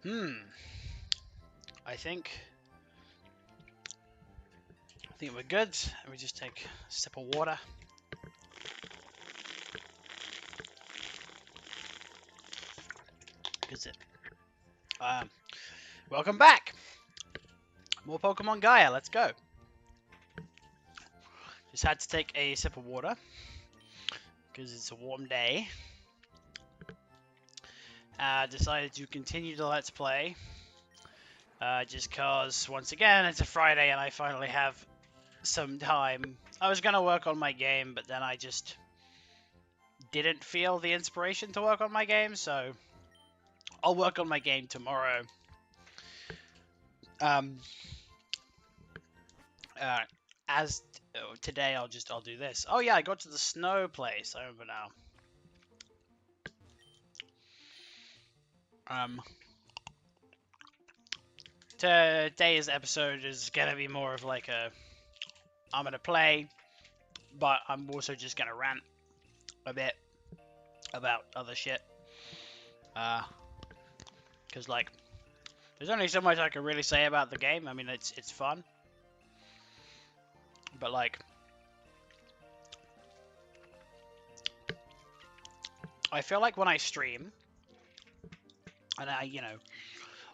Hmm. I think we're good. Let me just take a sip of water. Is it? Welcome back. More Pokemon Gaia. Let's go. Just had to take a sip of water because it's a warm day. Decided to continue the Let's Play. Just cause, once again, it's a Friday and I finally have some time. I was gonna work on my game, but then I just didn't feel the inspiration to work on my game, so I'll work on my game tomorrow. As today, I'll do this. Oh yeah, I got to the snow place. I remember now. Today's episode is gonna be more of like I'm gonna play, but I'm also just gonna rant a bit about other shit. Cause like, there's only so much I can really say about the game. I mean, it's fun, but like, I feel like when I stream, and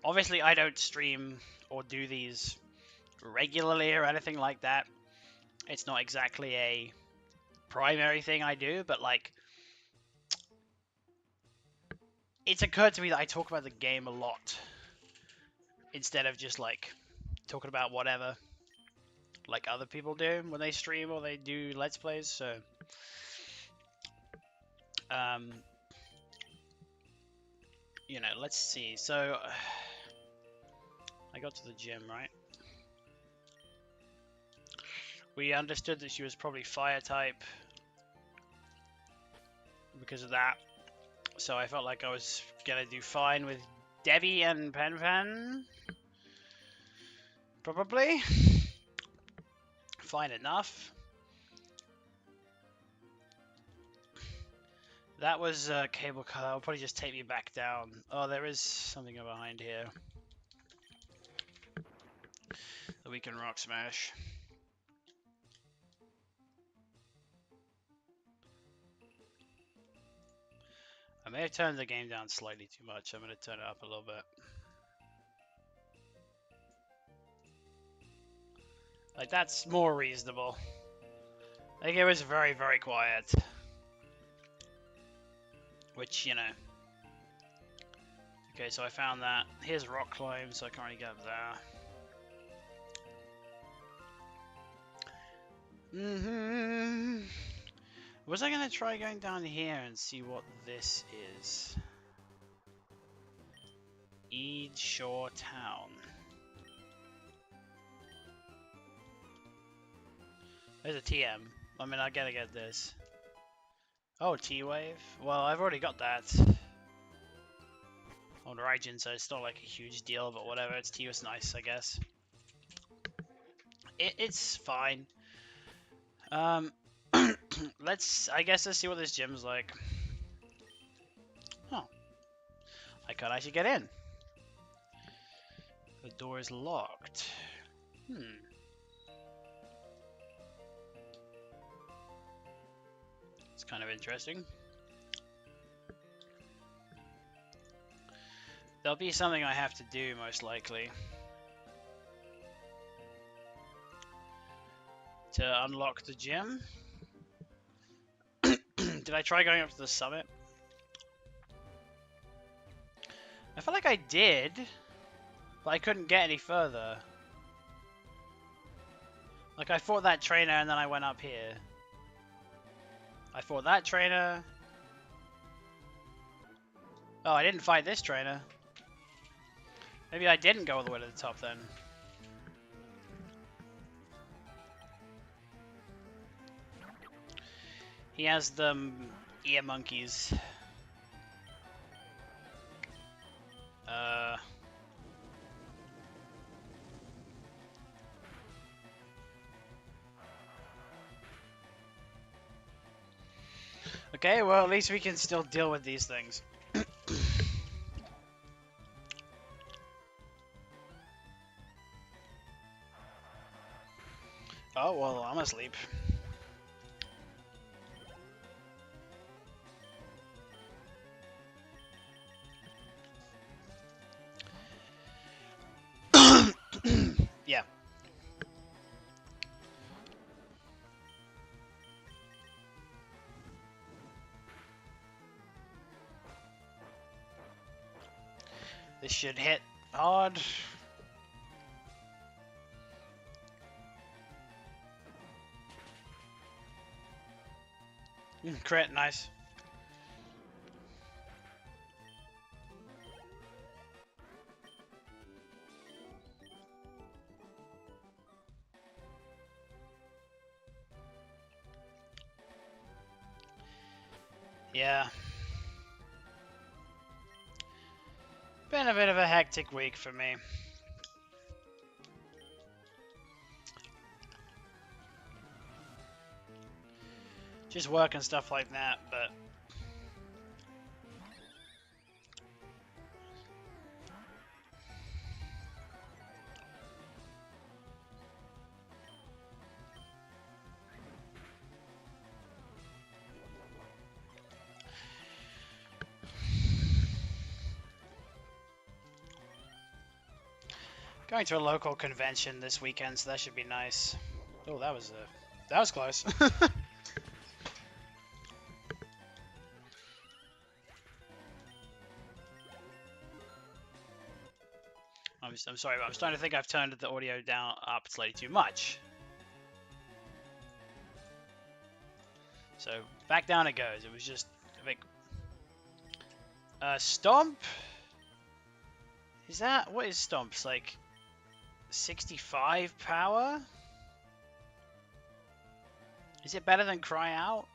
obviously I don't stream or do these regularly or anything like that. It's not exactly a primary thing I do, but like, it's occurred to me that I talk about the game a lot instead of just like talking about whatever like other people do when they stream or they do Let's Plays. So let's see. So I got to the gym, right? We understood that she was probably fire type because of that. So I felt like I was gonna do fine with Debbie and Pen. Probably. Fine enough. That was a cable car. That'll probably just take me back down. Oh, there is something behind here that we can rock smash. I may have turned the game down slightly too much. I'm going to turn it up a little bit. Like, that's more reasonable. Like, it was very, very quiet. Which, Okay, so I found that. Here's rock climb, so I can't really get up there. Was I going to try going down here and see what this is? Eid Shore Town. There's a TM. I mean, I gotta get this. Oh, T-Wave? Well, I've already got that on Raijin, so it's not like a huge deal, but whatever. It's T-Wave nice, I guess. It's fine. I guess let's see what this gym's like. Oh. I can't actually get in. The door is locked. It's kind of interesting. There'll be something I have to do, most likely, to unlock the gym. Did I try going up to the summit? I feel like I did, but I couldn't get any further. Like, I fought that trainer and then I went up here. I fought that trainer. Oh, I didn't fight this trainer. Maybe I didn't go all the way to the top then. He has the ear monkeys. Okay, well, at least we can still deal with these things. falling asleep. Yeah. This should hit hard. Crit, nice. Yeah. Been a bit of a hectic week for me. Just work and stuff like that, but... Going to a local convention this weekend, so that should be nice. Oh, that was close. I'm sorry, but I'm starting to think I've turned the audio down up slightly too much. So back down it goes. It was just a big stomp. Is that what is stomps like? 65 power? Is it better than cry out?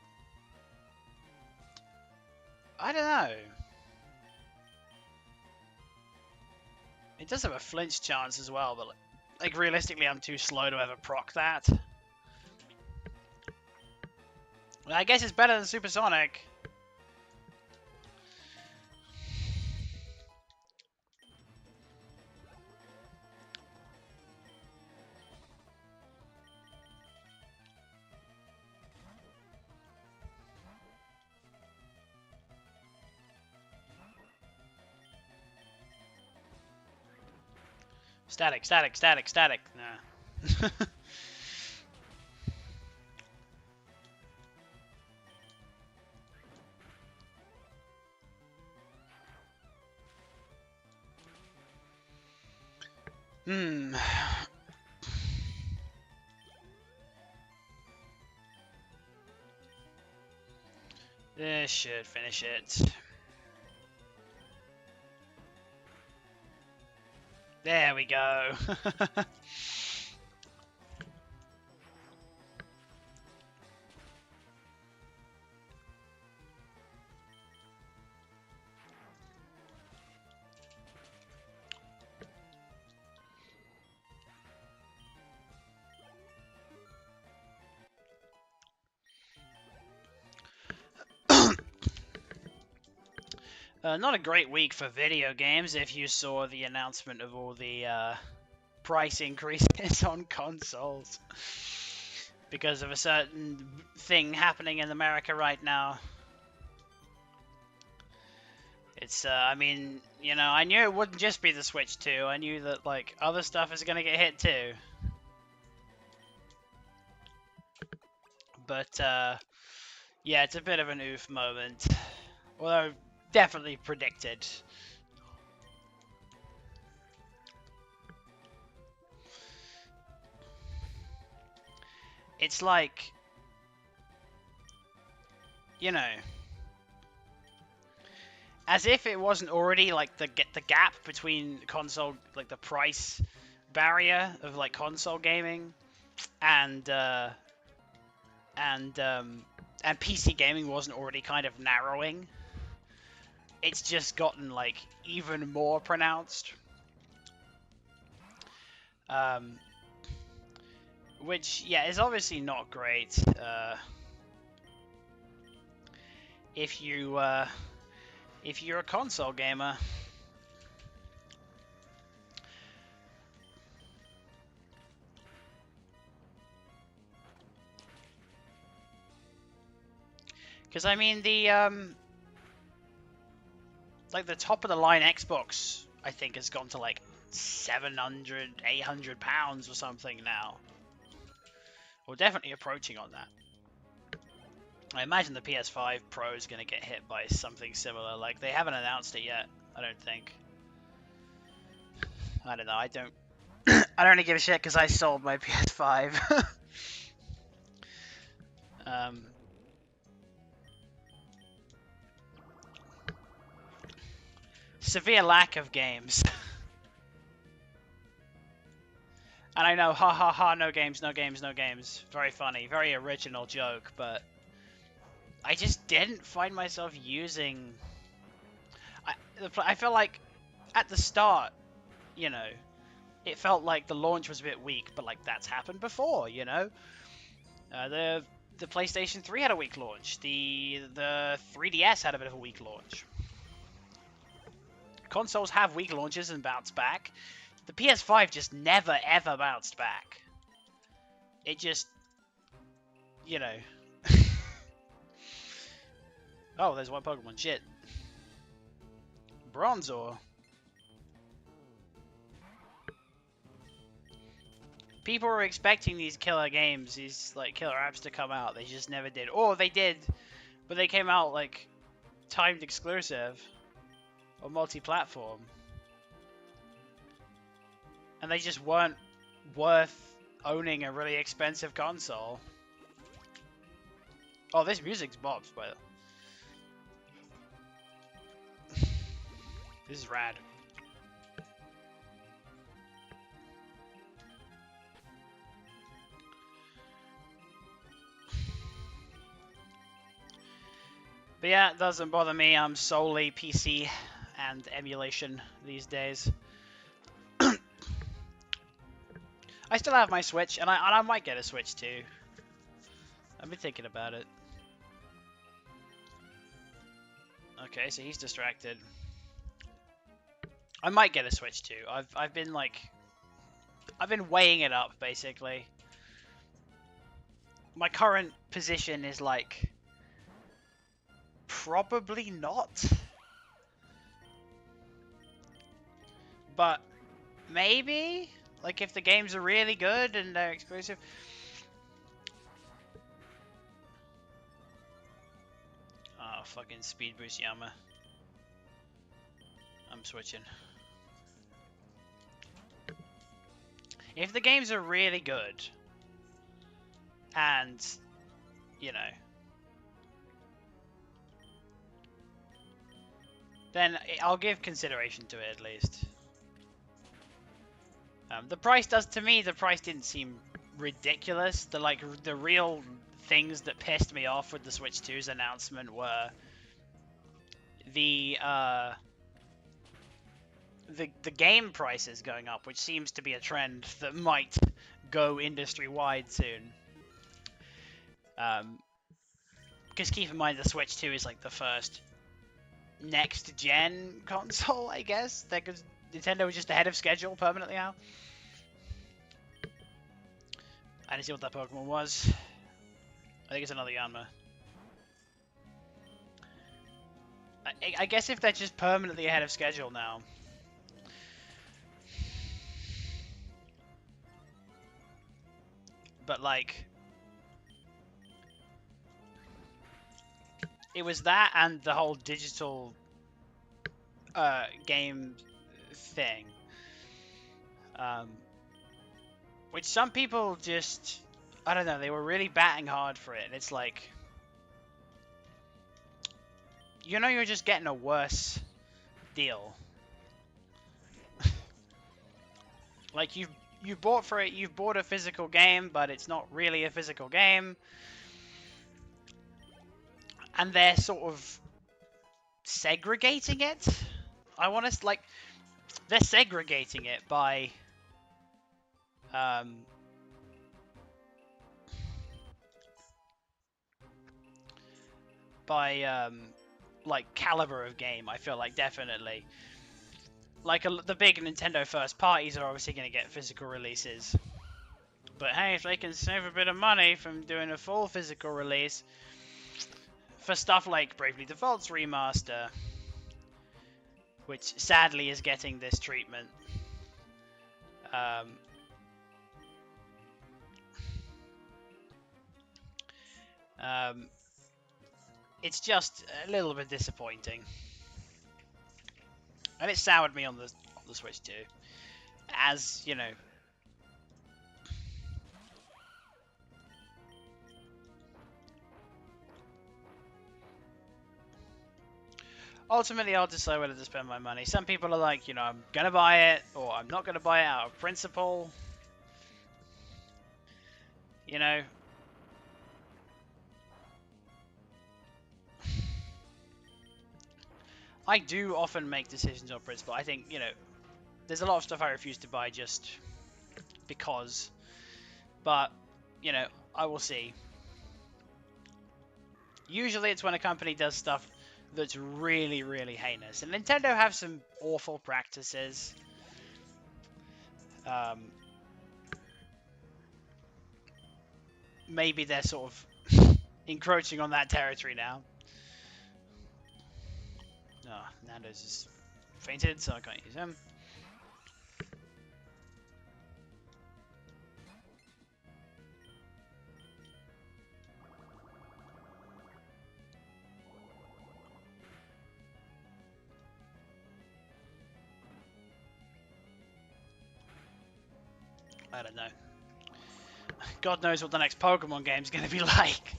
I don't know. It does have a flinch chance as well, but like realistically, I'm too slow to ever proc that. Well, I guess it's better than supersonic. Static, static, static, static. Nah. Hmm. This should finish it. There we go. Not a great week for video games if you saw the announcement of all the price increases on consoles because of a certain thing happening in America right now. It's, I mean, you know, I knew it wouldn't just be the Switch 2. I knew that, like, other stuff is going to get hit too. But, yeah, it's a bit of an oof moment. Although, definitely predicted. It's like, you know, as if it wasn't already like the gap between console, like the price barrier of like console gaming and PC gaming wasn't already kind of narrowing. It's just gotten like even more pronounced. Which, yeah, is obviously not great if you're a console gamer. Because I mean like the top of the line Xbox, I think, has gone to like 700, 800 pounds or something now. We're definitely approaching on that. I imagine the PS5 Pro is going to get hit by something similar. Like, they haven't announced it yet, I don't think. I don't know, I don't I don't really give a shit because I sold my PS5. Severe lack of games. And I know, ha ha ha, no games, no games, no games. Very funny, very original joke, but I just didn't find myself using... I feel like at the start, you know, it felt like the launch was a bit weak, but like that's happened before, you know? The PlayStation 3 had a weak launch. The 3DS had a bit of a weak launch. Consoles have weak launches and bounce back. The PS5 just never, ever bounced back. It just, you know... Oh, there's one Pokemon. Shit. Bronzor. People were expecting these killer games, these like killer apps to come out. They just never did. Or they did, but they came out like timed exclusive or multi-platform. And they just weren't worth owning a really expensive console. Oh, this music's bobs, but this is rad. But yeah, it doesn't bother me. I'm solely PC and emulation these days. I still have my Switch, and I might get a Switch too. I've been thinking about it. Okay, so he's distracted. I might get a Switch too. I've been weighing it up basically. My current position is like probably not. But maybe? Like, if the games are really good and they're exclusive. Oh, fucking Speed Boost Yama. I'm switching. If the games are really good, and, you know, then I'll give consideration to it at least. The price does, to me, the price didn't seem ridiculous. The real things that pissed me off with the Switch 2's announcement were the game prices going up, which seems to be a trend that might go industry-wide soon. Because keep in mind, the Switch 2 is like the first next-gen console, I guess. Nintendo was just ahead of schedule permanently now. I didn't see what that Pokemon was. I think it's another Yanma. I guess if they're just permanently ahead of schedule now. But like... It was that and the whole digital game thing. Which some people just... I don't know, they were really batting hard for it. And it's like... You know you're just getting a worse deal. Like, you've bought a physical game, but it's not really a physical game. And they're sort of segregating it. I want to, like... They're segregating it by... like, caliber of game, I feel like, definitely. Like, the big Nintendo first parties are obviously going to get physical releases. But hey, if they can save a bit of money from doing a full physical release, for stuff like Bravely Default's remaster, which sadly is getting this treatment, it's just a little bit disappointing, and it soured me on the Switch too. As you know, ultimately I'll decide whether to spend my money. Some people are like, you know, I'm gonna buy it or I'm not gonna buy it out of principle. You know, I do often make decisions on principle. I think, you know, there's a lot of stuff I refuse to buy just because. But, you know, I will see. Usually it's when a company does stuff that's really, really heinous. And Nintendo have some awful practices. Maybe they're sort of encroaching on that territory now. Oh, Nando's is fainted, so I can't use him. I don't know. God knows what the next Pokemon game is going to be like.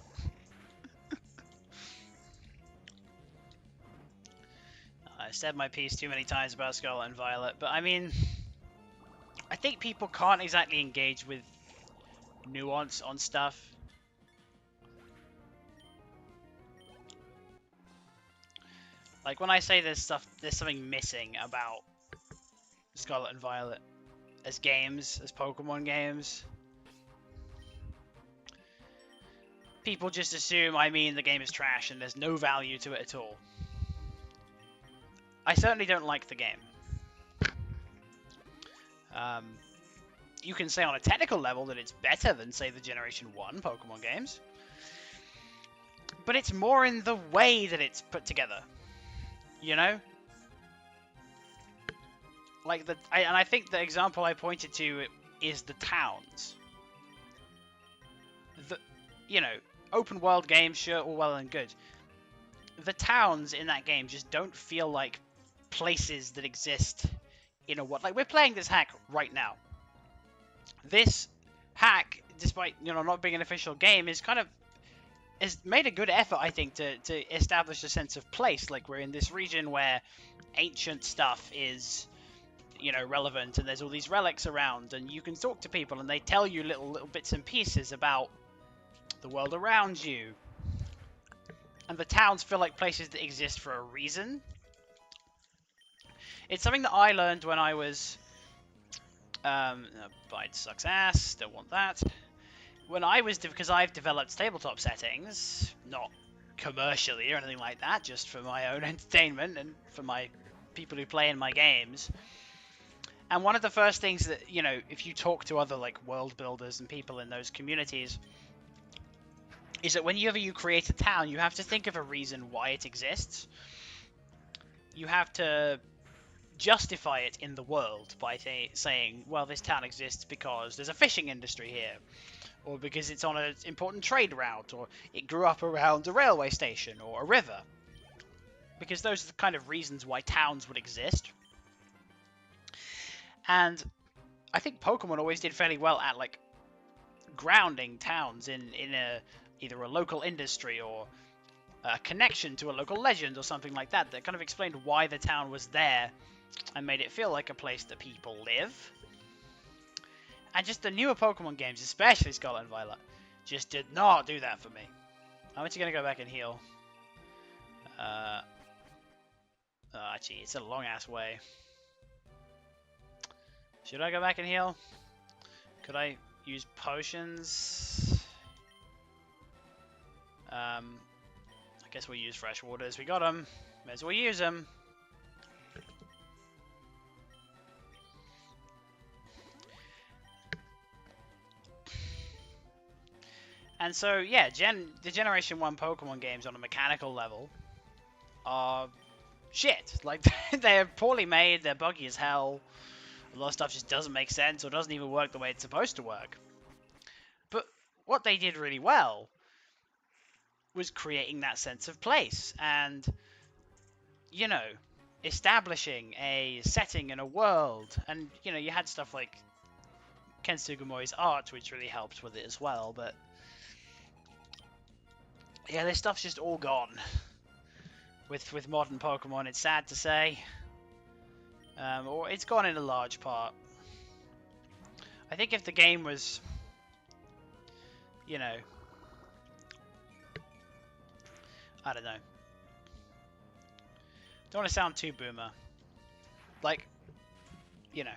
I said my piece too many times about Scarlet and Violet, but I mean, I think people can't exactly engage with nuance on stuff. Like when I say there's something missing about Scarlet and Violet as games, as Pokemon games, people just assume I mean the game is trash and there's no value to it at all. I certainly don't like the game. You can say on a technical level that it's better than, say, the Generation 1 Pokemon games. But it's more in the way that it's put together. You know? Like, and I think the example I pointed to is the towns. You know, open world games, sure, all well and good. The towns in that game just don't feel like places that exist in a world. Like, we're playing this hack right now. This hack, despite, you know, not being an official game, is kind of has made a good effort, I think, to establish a sense of place. Like, we're in this region where ancient stuff is, you know, relevant, and there's all these relics around, and you can talk to people, and they tell you little bits and pieces about the world around you. And the towns feel like places that exist for a reason. It's something that I learned when I was... Bite sucks ass, don't want that. When I was... Because I've developed tabletop settings, not commercially or anything like that, just for my own entertainment and for my people who play in my games. And one of the first things that, you know, if you talk to other, like, world builders and people in those communities, is that whenever you create a town, you have to think of a reason why it exists. You have to justify it in the world by saying, well, this town exists because there's a fishing industry here, or because it's on an important trade route, or it grew up around a railway station or a river. Because those are the kind of reasons why towns would exist. And I think Pokemon always did fairly well at, like, grounding towns in either a local industry or a connection to a local legend or something like that, that kind of explained why the town was there and made it feel like a place that people live. And just the newer Pokemon games, especially Scarlet and Violet, just did not do that for me. I'm actually going to go back and heal. Actually, it's a long-ass way. Should I go back and heal? Could I use potions? I guess we'll use fresh waters. We got them. May as well use them. And so, yeah, the Generation 1 Pokemon games on a mechanical level are shit. Like, they're poorly made, they're buggy as hell. A lot of stuff just doesn't make sense or doesn't even work the way it's supposed to work. But what they did really well was creating that sense of place and, you know, establishing a setting and a world. And, you know, you had stuff like Ken Sugimoto's art, which really helped with it as well. But, yeah, this stuff's just all gone with modern Pokemon, it's sad to say. Or it's gone in a large part. I think if the game was, you know, I don't know. Don't want to sound too boomer. Like, you know.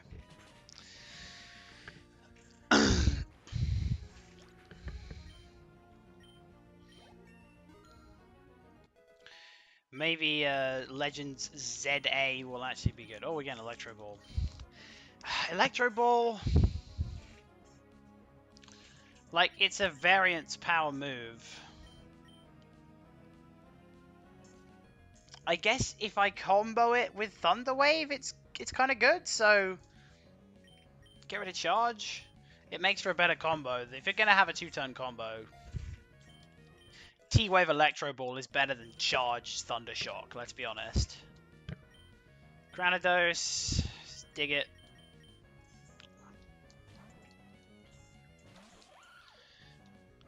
Maybe Legends ZA will actually be good. Oh, again, Electro Ball. Electro Ball, like, it's a variance power move. I guess if I combo it with Thunder Wave, it's kind of good. So get rid of Charge. It makes for a better combo. If you're gonna have a 2-turn combo, T-Wave Electro Ball is better than Charge Thunder Shock. Let's be honest. Granados, dig it.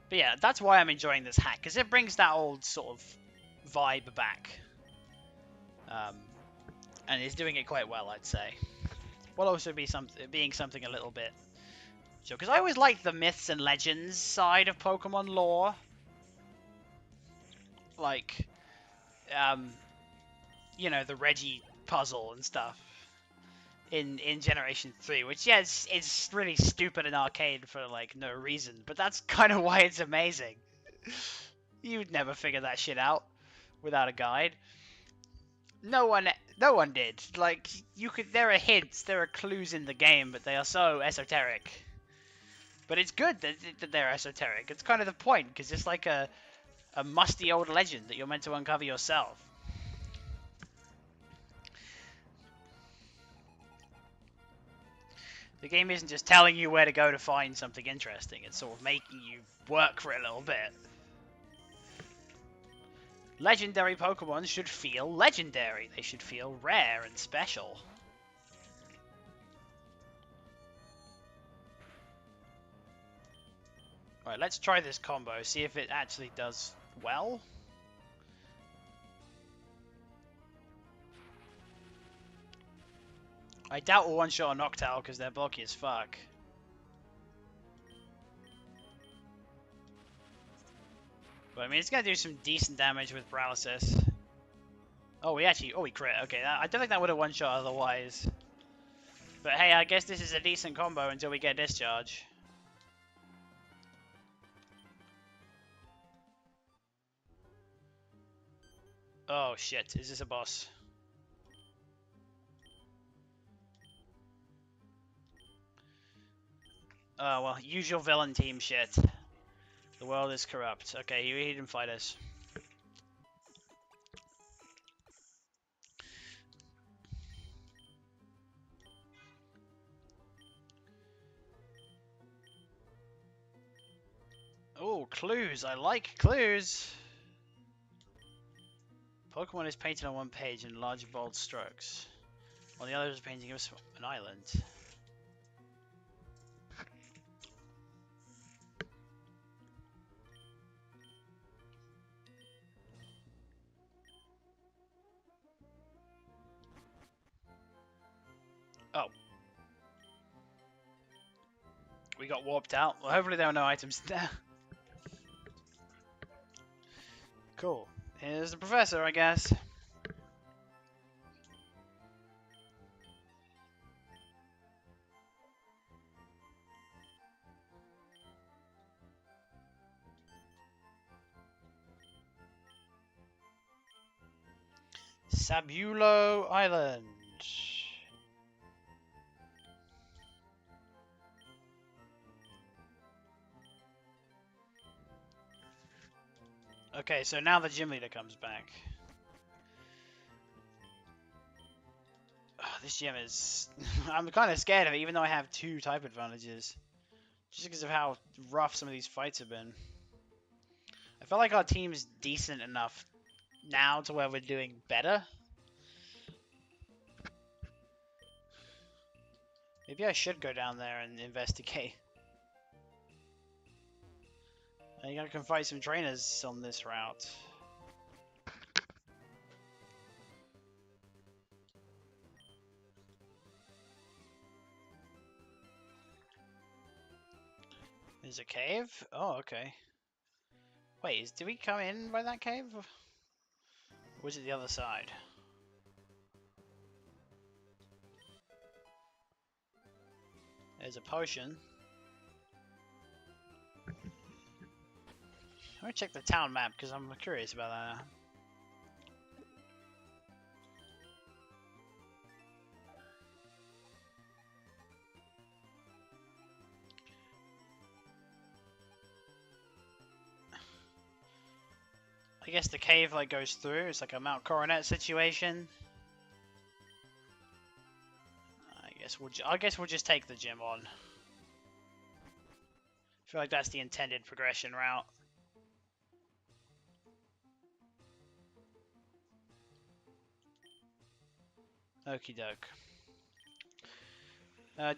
But yeah, that's why I'm enjoying this hack, because it brings that old sort of vibe back. And is doing it quite well, I'd say. Will also be being something a little bit... So, because I always liked the myths and legends side of Pokemon lore. Like, you know, the Reggie puzzle and stuff in Generation 3, which, yeah, it's really stupid and arcade for, like, no reason, but that's kind of why it's amazing. You'd never figure that shit out without a guide. No one did. Like, there are hints, there are clues in the game, but they are so esoteric. But it's good that they're esoteric. It's kind of the point, because it's like a musty old legend that you're meant to uncover yourself. The game isn't just telling you where to go to find something interesting, it's sort of making you work for it a little bit. Legendary Pokemon should feel legendary. They should feel rare and special. Alright, let's try this combo, see if it actually does well. I doubt we'll one-shot a Noctowl because they're bulky as fuck. But I mean, it's gonna do some decent damage with paralysis. Oh, we crit. Okay, I don't think that would have one-shot otherwise. But hey, I guess this is a decent combo until we get Discharge. Oh shit, is this a boss? Oh, well, usual villain team shit. The world is corrupt. Okay, he didn't fight us. Oh, clues. I like clues. Pokemon is painted on one page in large bold strokes, while the other is painting of an island. Oh. We got warped out. Well, hopefully there are no items there. Cool. Here's the professor, I guess. Sabulo Island. Okay, so now the gym leader comes back. This gym is... I'm kind of scared of it, even though I have 2 type advantages. Just because of how rough some of these fights have been. I feel like our team's decent enough now to where we're doing better. Maybe I should go down there and investigate. I think I can fight some trainers on this route. There's a cave? Oh, okay. Wait, did we come in by that cave? Or was it the other side? There's a potion. Let me check the town map because I'm curious about that. I guess the cave like goes through. It's like a Mount Coronet situation. I guess we'll just take the gym on. I feel like that's the intended progression route. Okie doke.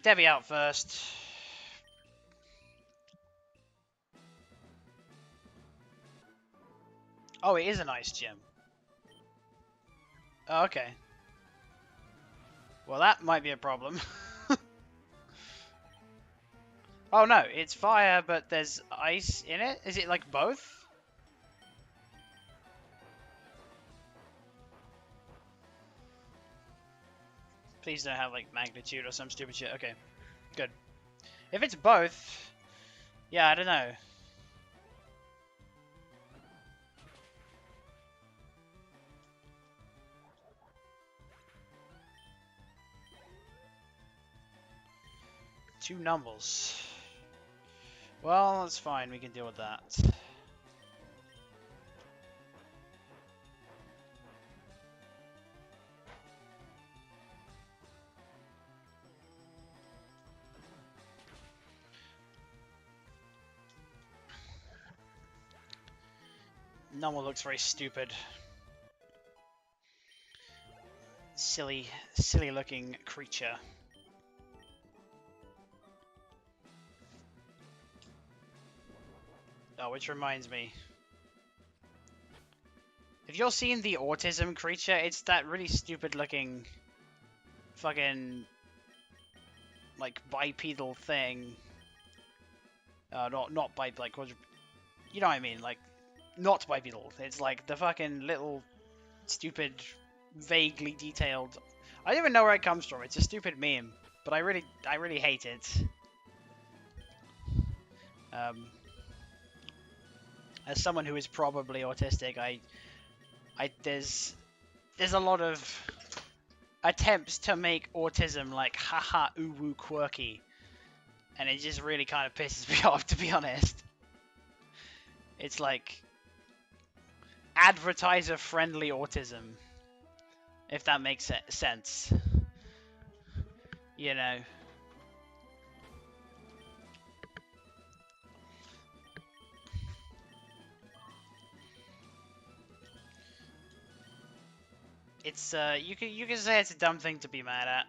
Debbie out first. Oh, it is a nice gym. Oh, okay. Well, that might be a problem. Oh no, it's fire, but there's ice in it? Is it like both? Please don't have like magnitude or some stupid shit. Okay, good. If it's both, yeah, I don't know. Two numbles. Well, that's fine. We can deal with that. Numble looks very stupid. Silly looking creature. Oh, which reminds me. Have y'all seen the autism creature? It's that really stupid looking fucking like bipedal thing. Not bipedal, like you know what I mean, like not bipedal. It's like the fucking little stupid, vaguely detailed. I don't even know where it comes from. It's a stupid meme, but I really hate it. As someone who is probably autistic, there's a lot of attempts to make autism like haha woo quirky, and it just really kind of pisses me off, to be honest. It's like advertiser friendly autism, if that makes sense, you know. It's you can say it's a dumb thing to be mad at,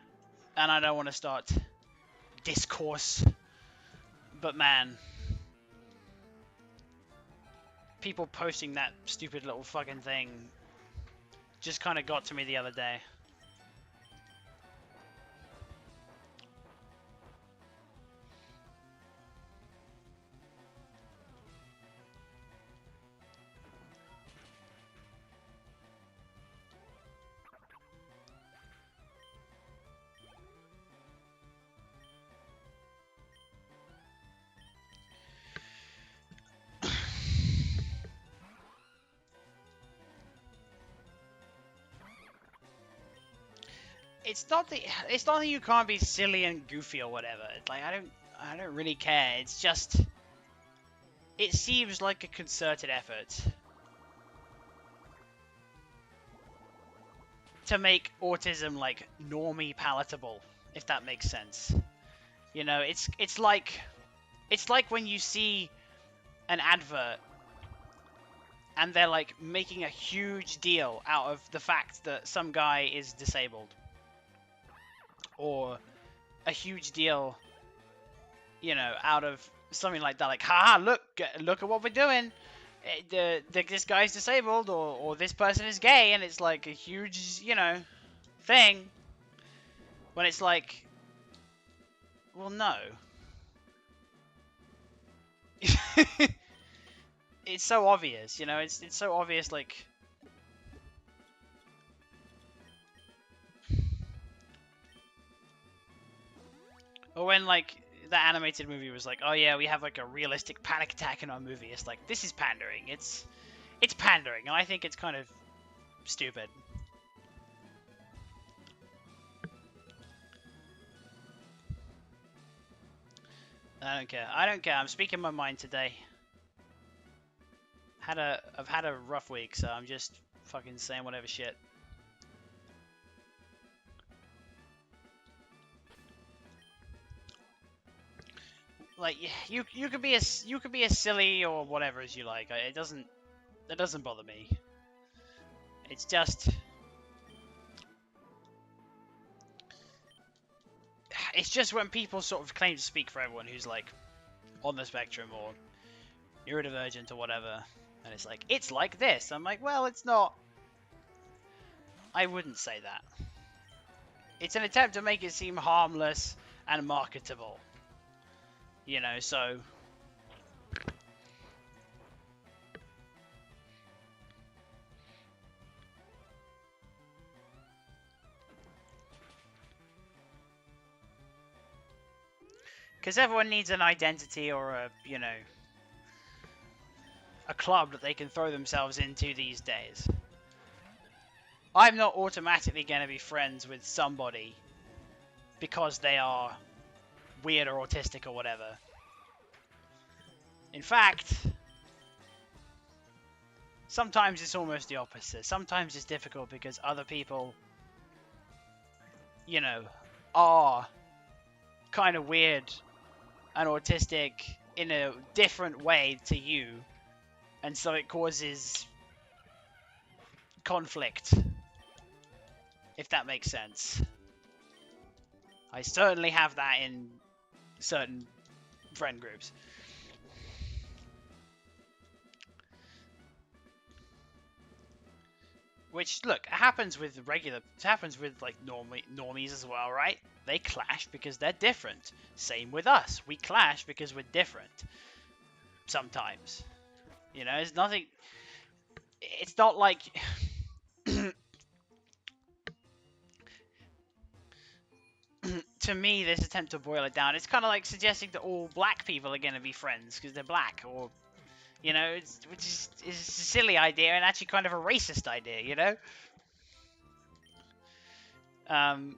and I don't want to start discourse, but man, people posting that stupid little fucking thing just kind of got to me the other day. It's not that you can't be silly and goofy or whatever. It's like I don't really care. It's just it seems like a concerted effort. to make autism like normie palatable, if that makes sense. You know, it's like when you see an advert and they're like making a huge deal out of the fact that some guy is disabled, or a huge deal, you know, out of something like that. Like, haha, look at what we're doing. This guy's disabled, or this person is gay, and it's like a huge, you know, thing. When it's like, well, no. It's so obvious, you know. It's so obvious, like. Or when like the animated movie was like, oh yeah, we have like a realistic panic attack in our movie. It's like, this is pandering. It's pandering, and I think it's kind of stupid. I don't care. I don't care. I'm speaking my mind today. I've had a rough week, so I'm just fucking saying whatever shit. Like, you could be as silly or whatever as you like. It doesn't bother me. It's just when people sort of claim to speak for everyone who's like on the spectrum or neurodivergent or whatever, and it's like this. I'm like, well, it's not. I wouldn't say that. It's an attempt to make it seem harmless and marketable. You know, so. Because everyone needs an identity or a, you know, a club that they can throw themselves into these days. I'm not automatically going to be friends with somebody because they are weird or autistic or whatever. In fact, sometimes it's almost the opposite. Sometimes it's difficult because other people, you know, are kind of weird and autistic in a different way to you, and so it causes conflict, if that makes sense. I certainly have that in certain friend groups. Which, look, it happens with like normies as well, right? They clash because they're different. Same with us. We clash because we're different. Sometimes. You know, it's nothing. It's not like. To me, this attempt to boil it down, it's kind of like suggesting that all black people are going to be friends because they're black, or. You know, which is a silly idea and actually kind of a racist idea, you know? I'm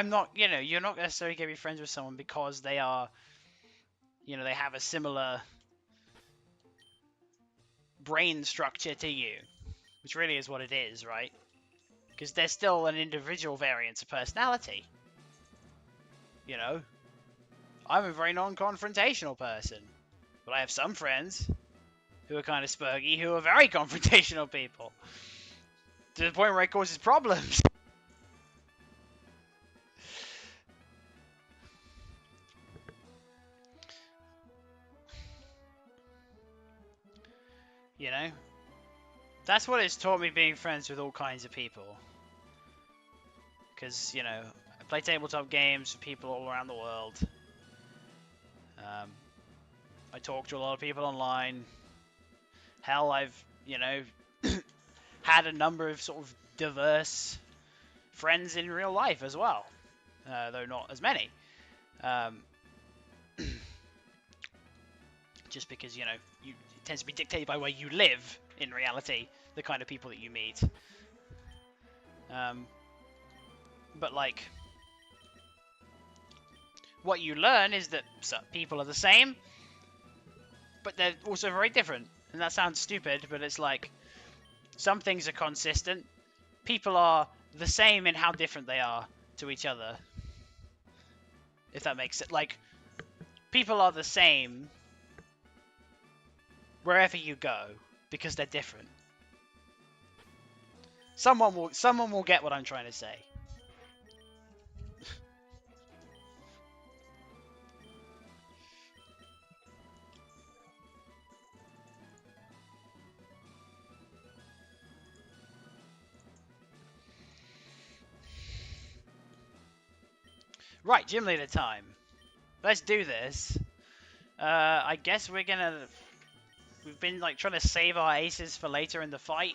not, you know, you're not necessarily going to be friends with someone because they are, you know, they have a similar brain structure to you, which really is what it is, right? Because they're still an individual variance of personality. You know? I'm a very non-confrontational person, but I have some friends who are kind of spurgy, who are very confrontational people, to the point where it causes problems. You know? That's what it's taught me, being friends with all kinds of people. Because, you know, I play tabletop games with people all around the world. I talk to a lot of people online. Hell, I've, you know, had a number of sort of diverse friends in real life as well. Though not as many. Just because, you know, it tends to be dictated by where you live, in reality, the kind of people that you meet. But, like, what you learn is that people are the same, but they're also very different. And that sounds stupid, but it's like, Some things are consistent. People are the same in how different they are to each other. If that makes it like people are the same wherever you go because they're different. Someone will get what I'm trying to say. Right, gym leader time. Let's do this. I guess we're gonna... We've been like trying to save our aces for later in the fight.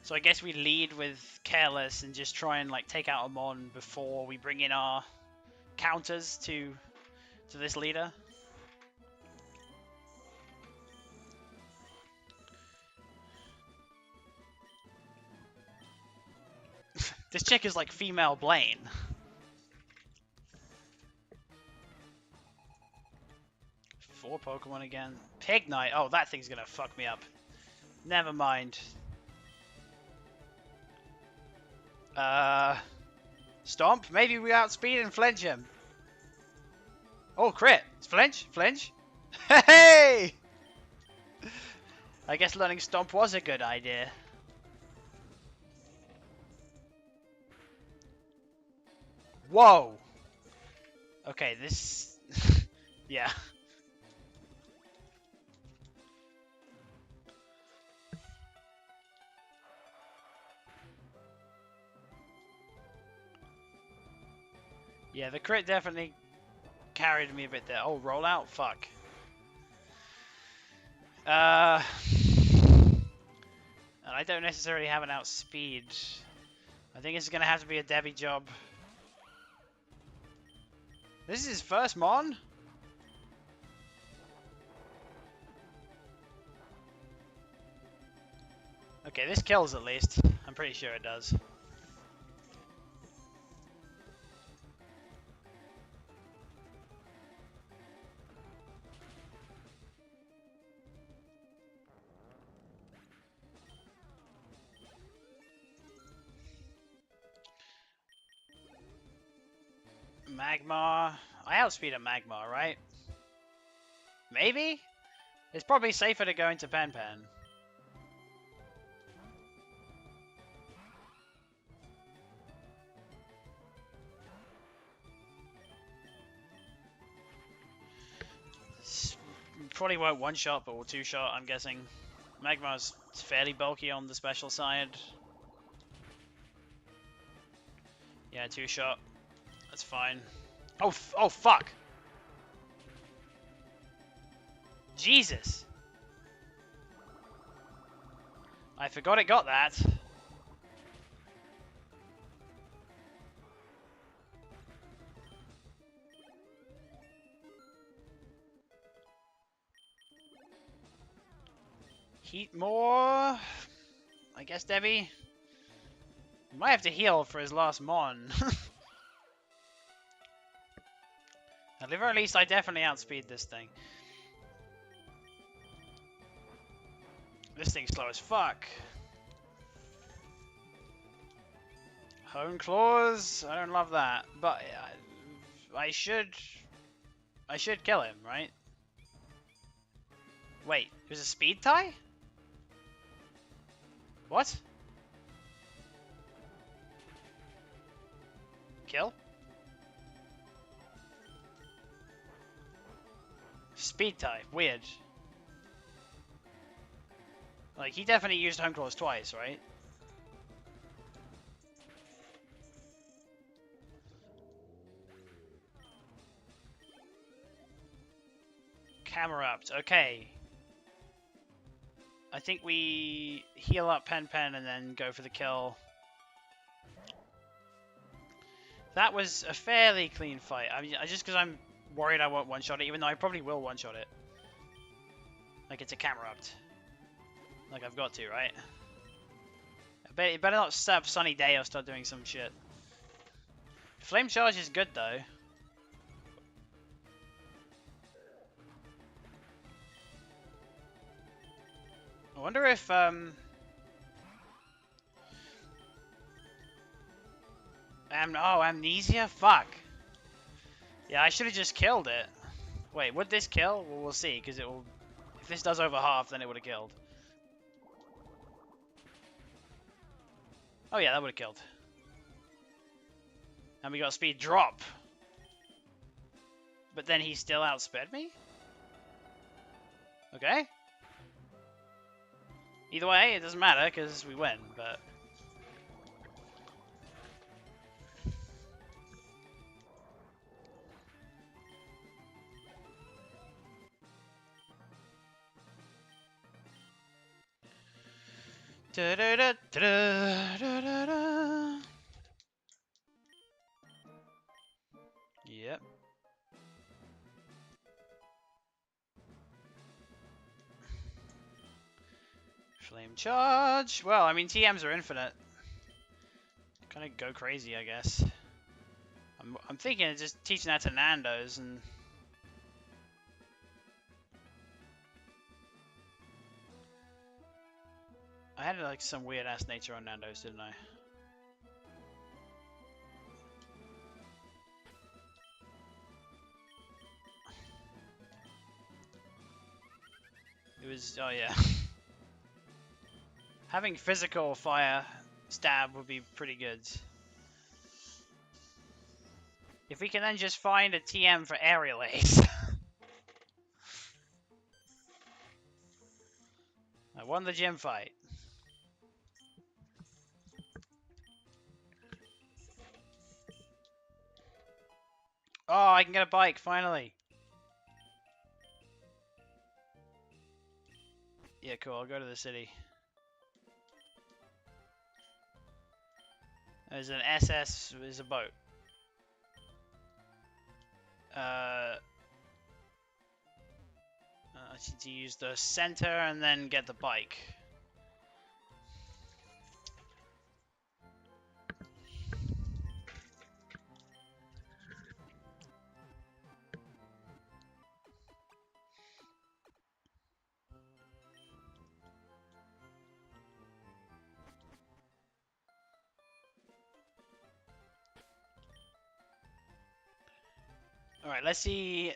So I guess we lead with Careless and just try and like take out a Mon before we bring in our counters to this leader. This chick is like female Blaine. 4 Pokemon again. Pignite. Oh, that thing's gonna fuck me up. Never mind. Stomp? Maybe we outspeed and flinch him. Oh, crit. Flinch? Flinch? Hey! I guess learning Stomp was a good idea. Whoa! Okay, this... yeah. Yeah, the crit definitely carried me a bit there. Oh, rollout? Fuck. And I don't necessarily have an outspeed. I think it's gonna have to be a Debbie job. This is his first Mon? Okay, this kills at least. I'm pretty sure it does. Magmar. I outspeed a Magmar, right? Maybe? It's probably safer to go into Pen Pen. Probably won't one-shot, but will two-shot, I'm guessing. Magmar's fairly bulky on the special side. Yeah, two-shot. That's fine. Oh, oh, fuck! Jesus! I forgot it got that. Heat more. I guess, Debbie. You might have to heal for his last Mon. At the very least, I definitely outspeed this thing. This thing's slow as fuck. Hone claws. I don't love that, but I should kill him, right? Wait, it was a speed tie? What? Kill? Speed tie. Weird. Like, he definitely used Hone Claws twice, right? Camerupt. Okay. I think we heal up Pen Pen and then go for the kill. That was a fairly clean fight. I mean, just because I'm worried I won't one-shot it, even though I probably will one-shot it. Like, it's a Camerupt. Like, I've got to, right? It better not set up Sunny Day or start doing some shit. Flame Charge is good, though. I wonder if, Oh, amnesia? Fuck. Yeah, I should have just killed it. Wait, would this kill? Well, we'll see, because it will... If this does over half, then it would have killed. Oh yeah, that would have killed. And we got speed drop. But then he still outsped me? Okay. Either way, it doesn't matter, because we win, but... Da -da -da -da -da -da -da. Yep. Flame charge. Well, I mean, TMs are infinite. Kind of go crazy, I guess. I'm thinking of just teaching that to Nando's and... I had like some weird ass nature on Nando's, didn't I? It was, oh yeah. Having physical fire stab would be pretty good. If we can then just find a TM for aerial ace. I won the gym fight. Oh, I can get a bike, finally. Yeah, cool, I'll go to the city. There's an SS, there's a boat. I need to use the center and then get the bike. Alright, let's see.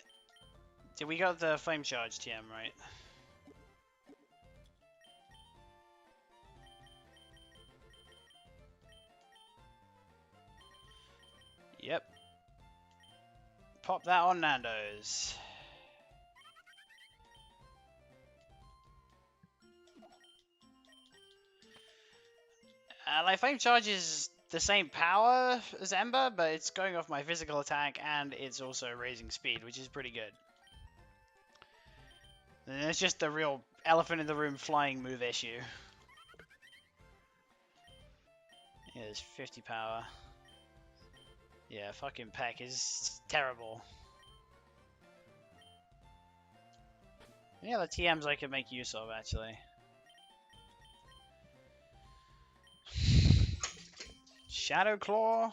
Did we got the flame charge TM, right? Yep. Pop that on Nando's. Like, flame charge is the same power as Ember, but it's going off my physical attack and it's also raising speed, which is pretty good. And it's just the real elephant in the room flying move issue. Yeah, there's 50 power. Yeah, fucking Peck is terrible. Yeah, the TMs I could make use of, actually. Shadow Claw?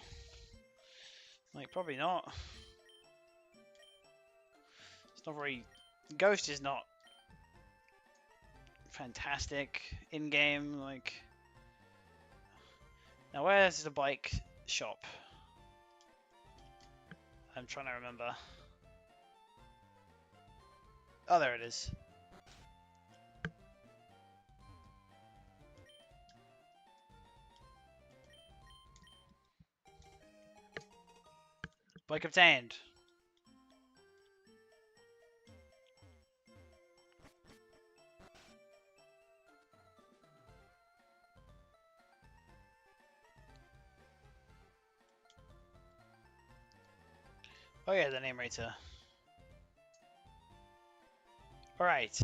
Like, probably not. It's not very... Ghost is not fantastic in-game, like... Now, where's the bike shop? I'm trying to remember. Oh, there it is. Bike obtained. Oh yeah, the name rater. Alright.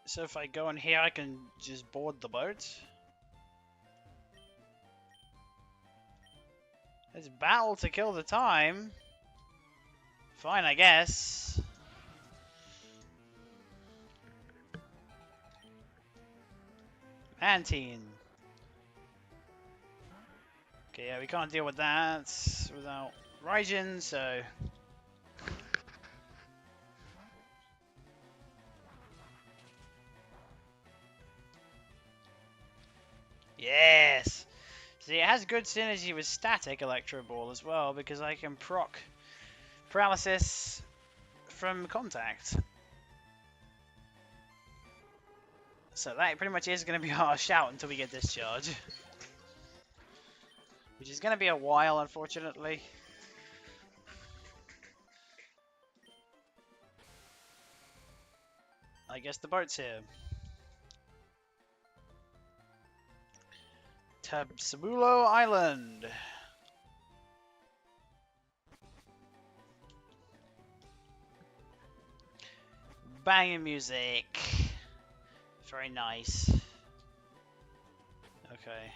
So if I go in here, I can just board the boat. There's a battle to kill the time. Fine, I guess. Pantene. Okay, yeah, we can't deal with that without Raijin, so... Yes! See, it has good synergy with static Electro Ball as well, because I can proc paralysis from contact. So that pretty much is going to be our shout until we get discharge. Which is going to be a while, unfortunately. I guess the boat's here. Tabsabulo Island. Banging music. Very nice. Okay.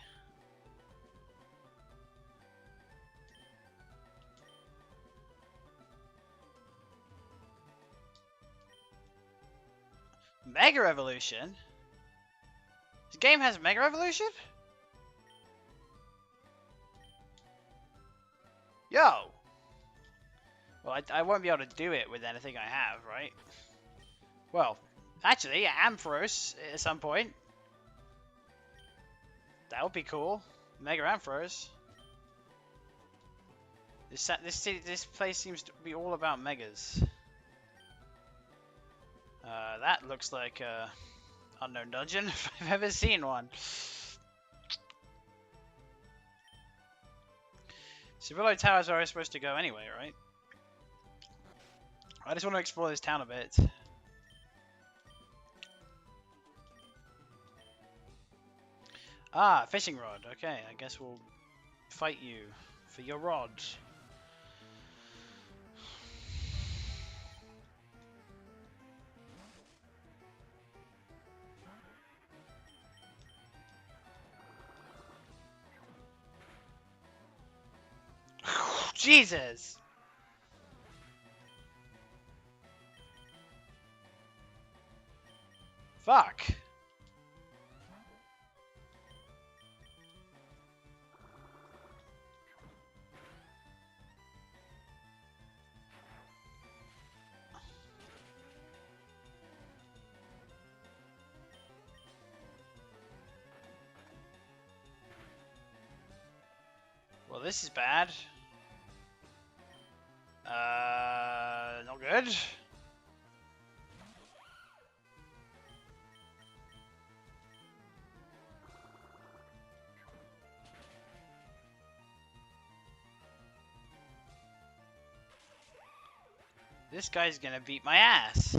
Mega Evolution? This game has Mega Evolution? Yo! Well, I won't be able to do it with anything I have, right? Well, actually, Ampharos at some point. That would be cool. Mega Ampharos. This place seems to be all about megas. That looks like a unknown dungeon if I've ever seen one. Civillo Tower is where I'm supposed to go anyway, right? I just want to explore this town a bit. Ah, fishing rod. Okay, I guess we'll fight you for your rod. Jesus! Fuck! Well, this is bad. Not good. This guy's gonna beat my ass.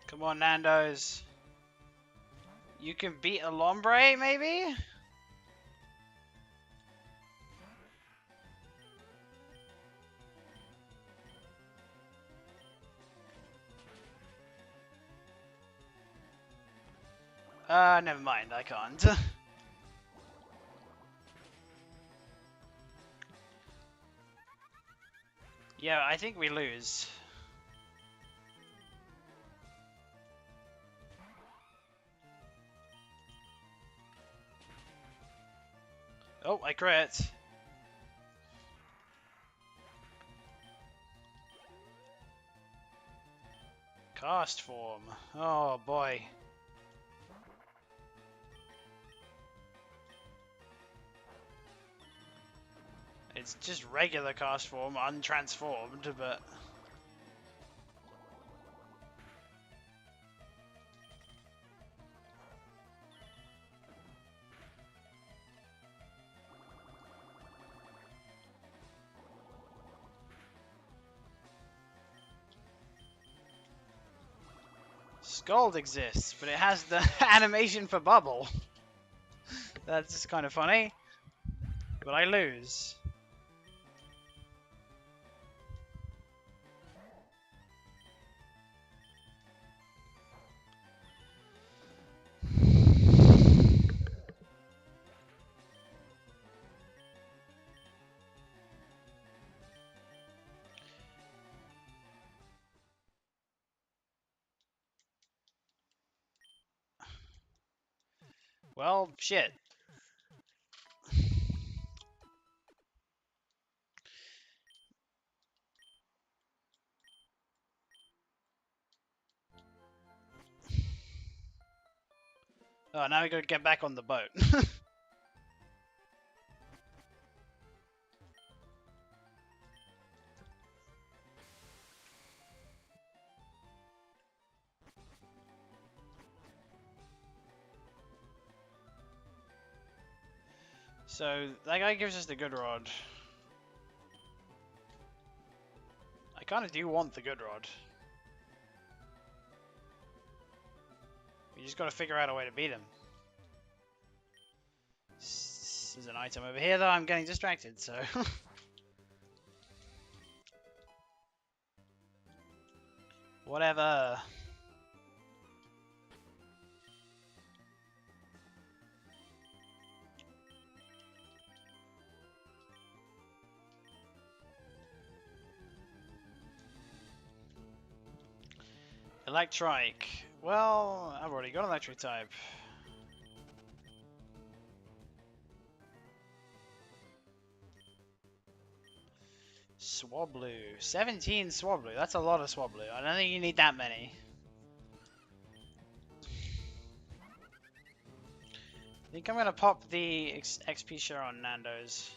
Come on, Nando's. You can beat a Lombre, maybe? Never mind, I can't. Yeah, I think we lose. Oh, I crit. Cast form. Oh boy. It's just regular cast form, untransformed, but... Scald exists, but it has the animation for bubble. That's kind of funny. but I lose. Well, shit. Oh, now we gotta get back on the boat. So, that guy gives us the good rod. I kinda do want the good rod. We just gotta figure out a way to beat him. There's an item over here, though. I'm getting distracted, so... Whatever. Electric. Well, I've already got electric type. Swablu. 17 Swablu. That's a lot of Swablu. I don't think you need that many. I think I'm gonna pop the XP share on Nando's.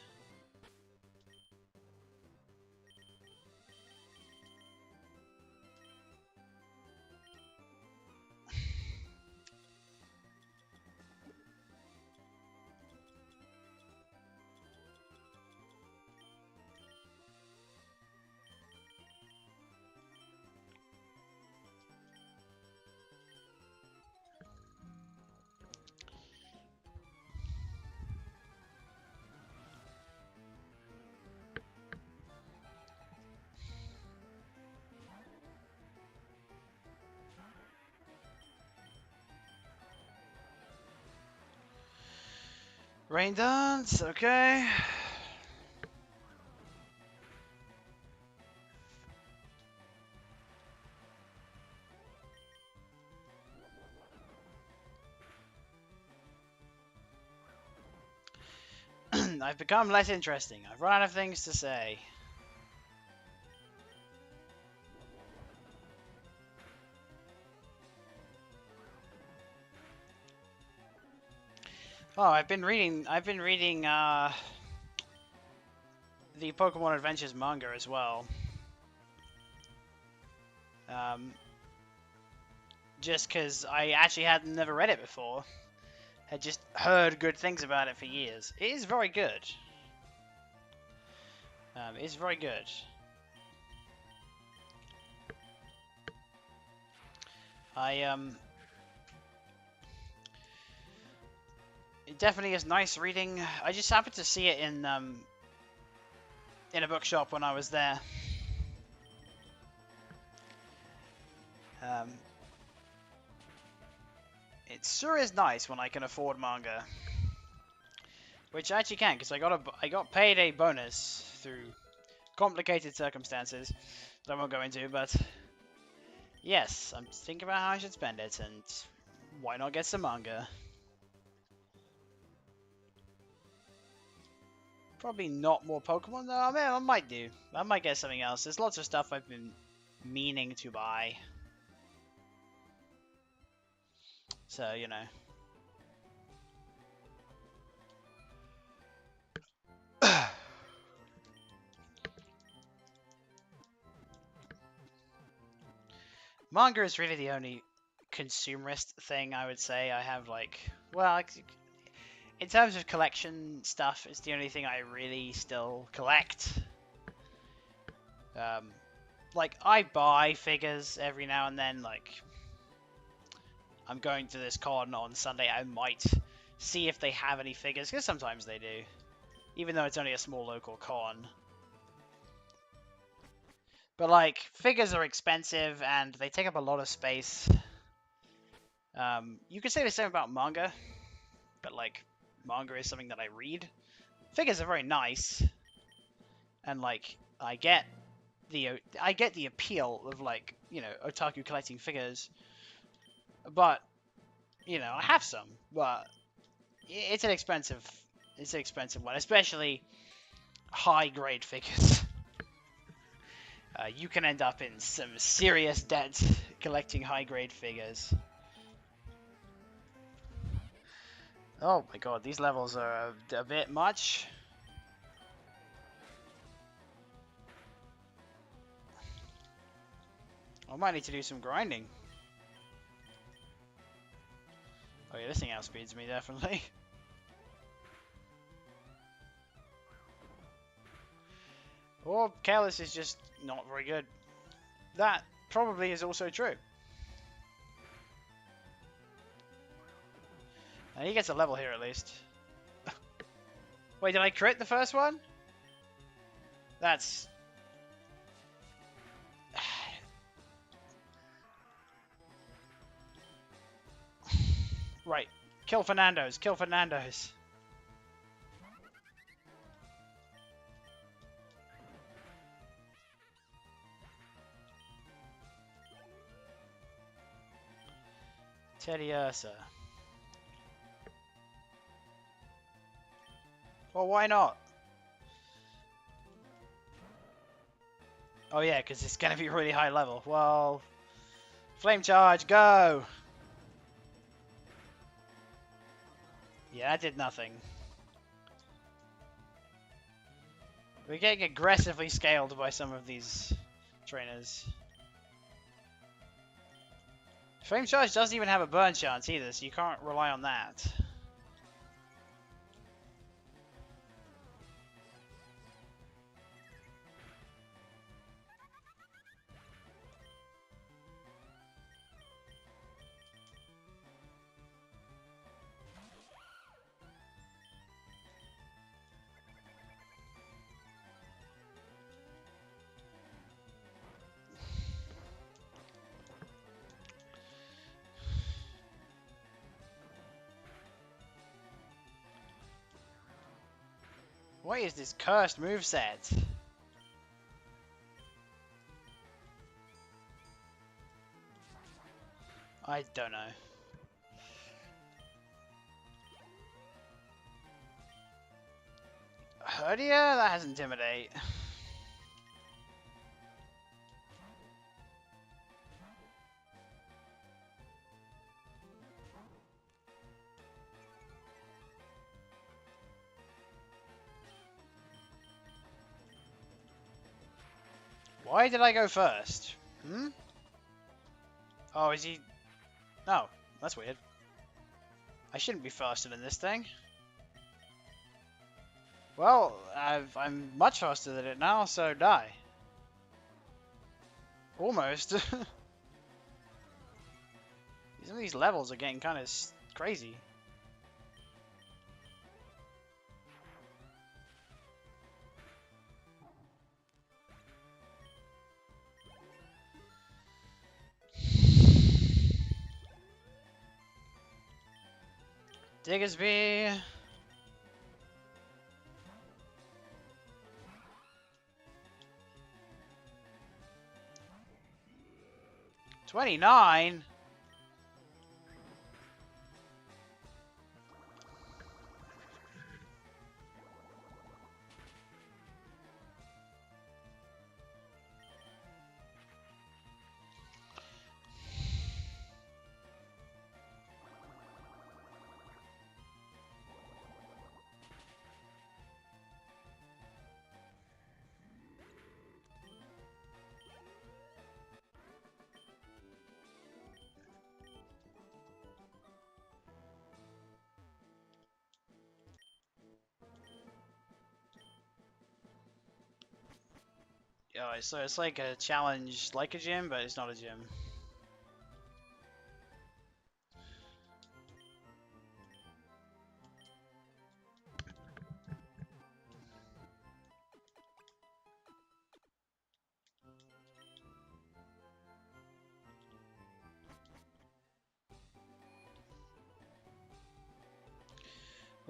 Rain dance, okay. I've become less interesting. I've run out of things to say. Oh, I've been reading the Pokemon Adventures manga as well. Just because I actually had never read it before. Had just heard good things about it for years. It is very good. It's very good. It definitely is nice reading. I just happened to see it in a bookshop when I was there. It sure is nice when I can afford manga, which I actually can because I got paid a bonus through complicated circumstances that I won't go into. But yes, I'm thinking about how I should spend it, and why not get some manga? Probably not more Pokemon though. I mean, I might do. I might get something else. There's lots of stuff I've been meaning to buy. So, you know. Manga is really the only consumerist thing I would say I have, like, well, in terms of collection stuff, it's the only thing I really still collect. Like, I buy figures every now and then, like, I'm going to this con on Sunday, I might see if they have any figures, because sometimes they do. even though it's only a small local con. But like, figures are expensive and they take up a lot of space. You could say the same about manga, but like, manga is something that I read. Figures are very nice, and like, I get the appeal of, like, you know, otaku collecting figures, but you know, I have some, but it's an expensive one, especially high grade figures. You can end up in some serious debt collecting high grade figures. Oh my god, these levels are a bit much. I might need to do some grinding. Oh yeah, this thing outspeeds me, definitely. Or Careless is just not very good. That probably is also true. And he gets a level here at least. Wait, did I crit the first one? That's... right. Kill Fernando's. Kill Fernando's. Teddy Ursa. Well, why not? Oh yeah, because it's going to be really high level. Well, flame charge, go! Yeah, that did nothing. We're getting aggressively scaled by some of these trainers. Flame charge doesn't even have a burn chance either, so you can't rely on that. What is this cursed moveset? I don't know. Herdia? That has Intimidate. Why did I go first? Hmm? Oh, is he... Oh, that's weird. I shouldn't be faster than this thing. Well, I'm much faster than it now, so die. Almost. Some of these levels are getting kind of crazy. Diggersby. 29? Oh, so it's like a challenge, like a gym, but it's not a gym.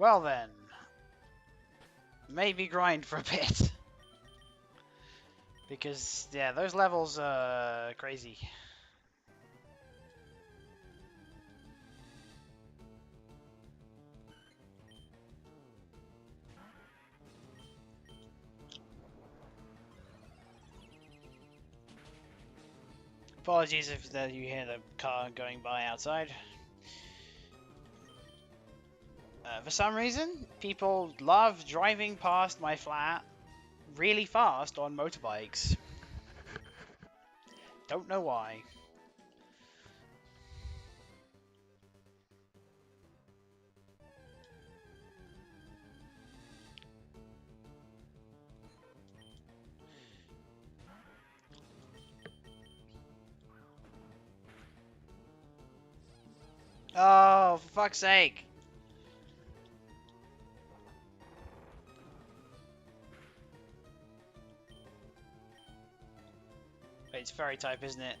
Well then. Maybe grind for a bit. Because, yeah, those levels are crazy. Apologies if you hear the car going by outside. For some reason, people love driving past my flat really fast on motorbikes. Don't know why. Oh, for fuck's sake. Wait, it's fairy type, isn't it?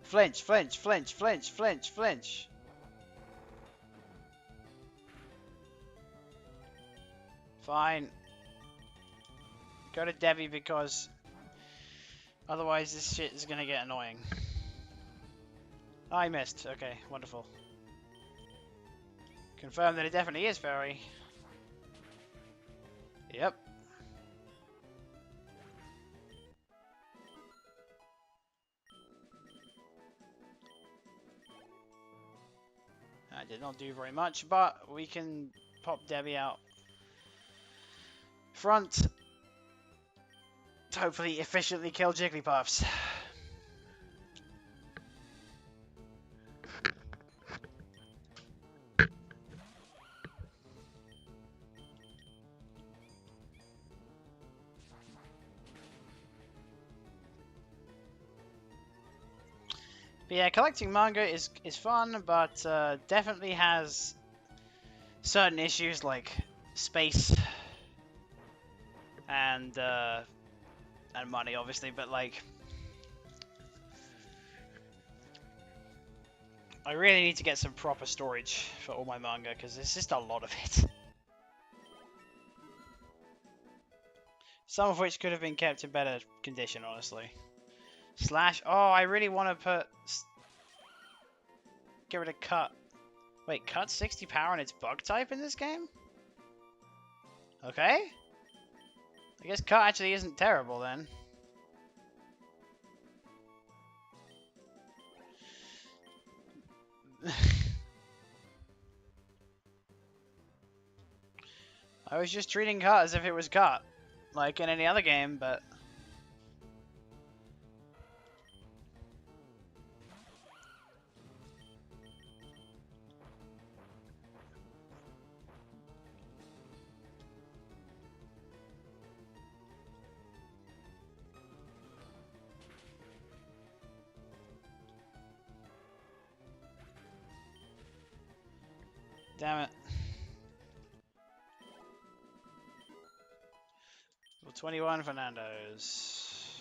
Flinch, flinch, flinch, flinch, flinch, flinch. Fine. Go to Debbie because otherwise this shit is gonna get annoying. I missed. Okay, wonderful. Confirm that it definitely is fairy. Yep. I did not do very much, but we can pop Debbie out front to hopefully efficiently kill Jigglypuffs. But yeah, collecting manga is fun, but definitely has certain issues like space and money, obviously. But like, I really need to get some proper storage for all my manga because there's just a lot of it. Some of which could have been kept in better condition, honestly. Slash. Oh, I really want to put. Get rid of cut. Wait, cut 60 power and it's bug type in this game? Okay. I guess cut actually isn't terrible then. I was just treating cut as if it was cut. Like in any other game, but... Damn it. Well, 21 Fernando's.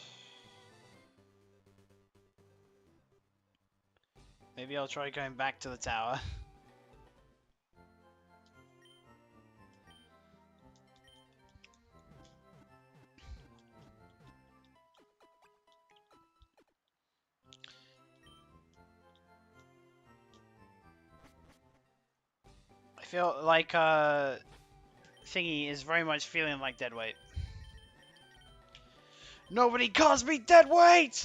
Maybe I'll try going back to the tower. I feel like Thingy is very much feeling like dead weight. Nobody calls me dead weight!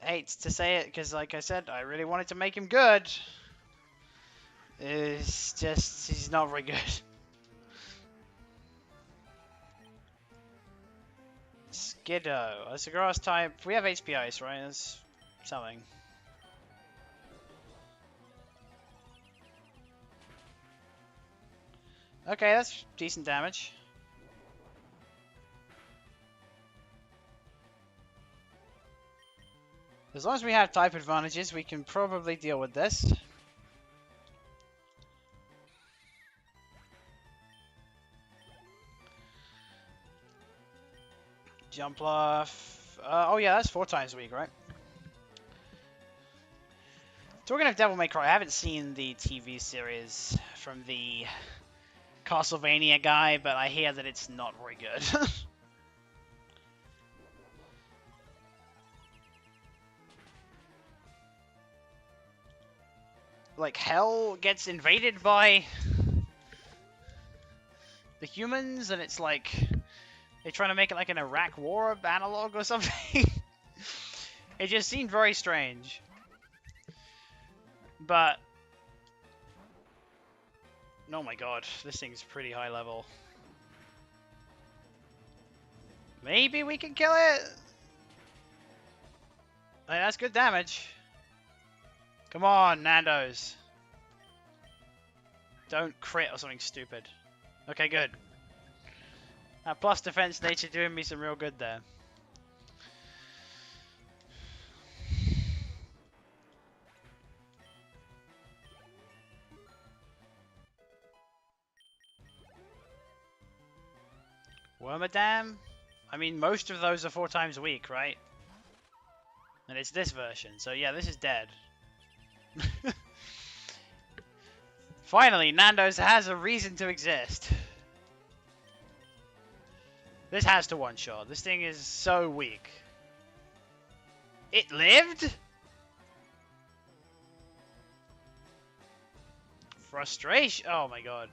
Hate to say it, because like I said, I really wanted to make him good. It's just, he's not very good. Skiddo. That's a grass type. We have HP Ice, right? That's something. Okay, that's decent damage. As long as we have type advantages, we can probably deal with this. Jumpler. Oh yeah, that's 4 times a week, right? Talking of Devil May Cry, I haven't seen the TV series from the Castlevania guy, but I hear that it's not very good. Like, hell gets invaded by the humans, and it's like they're trying to make it like an Iraq War analog or something. It just seemed very strange. But oh my god, this thing's pretty high level. Maybe we can kill it? Hey, that's good damage. Come on, Nando's. Don't crit or something stupid. Okay, good. That plus defense nature doing me some real good there. Wormadam? I mean, most of those are 4 times a week, right? And it's this version, so yeah, this is dead. Finally, Nando's has a reason to exist. This has to one-shot. This thing is so weak. It lived? Frustration. Oh my god.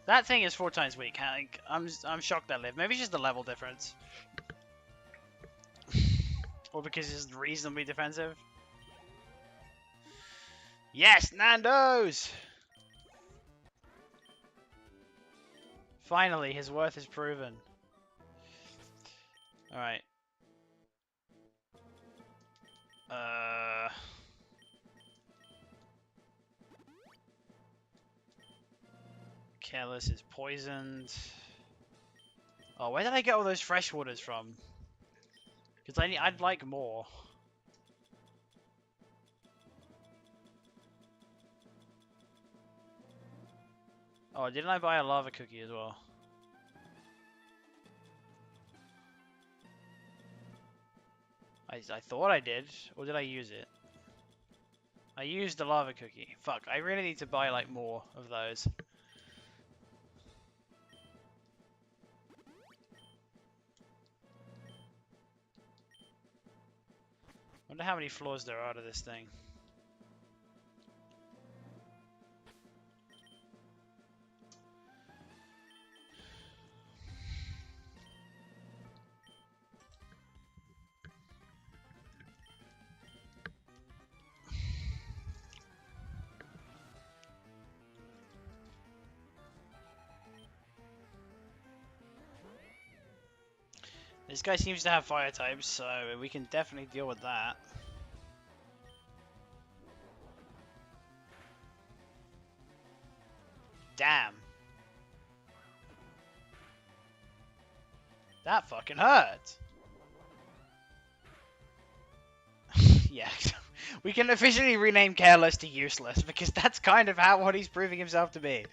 That thing is 4 times weak. I'm shocked that lived. Maybe it's just the level difference. Or because it's reasonably defensive. Yes, Nando's! Finally, his worth is proven. Alright. Careless is poisoned. Oh, where did I get all those fresh waters from? Because I'd like more. Oh, didn't I buy a lava cookie as well? I thought I did, or did I use it? I used the lava cookie. Fuck, I really need to buy like more of those. Wonder how many floors there are to this thing. This guy seems to have fire types, so we can definitely deal with that. Damn. That fucking hurt. Yeah. We can officially rename Careless to Useless, because that's kind of what he's proving himself to be.